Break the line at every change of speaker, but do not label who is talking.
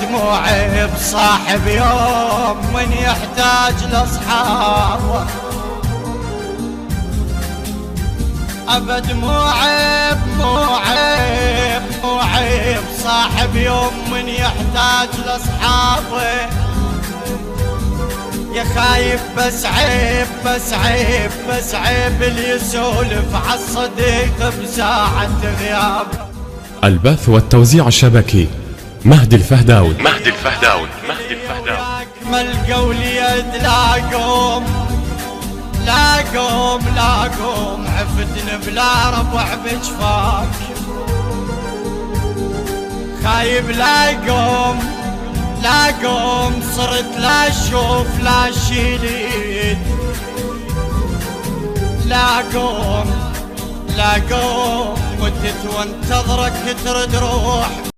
دموعي بصاحب يوم من يحتاج لاصحابه. دموعي بصاحب يوم من يحتاج لاصحابه. يا خايف بس عيب اللي يسولف عالصديق بساعة غياب.
البث والتوزيع الشبكي مهدي الفهداوي.
أكمل قولي يد لا قوم عفتن بلا ربع بجفاك. خايب لا قوم صرت لا اشوف لا شيلين. لا قوم متت وانتظرك ترد روح.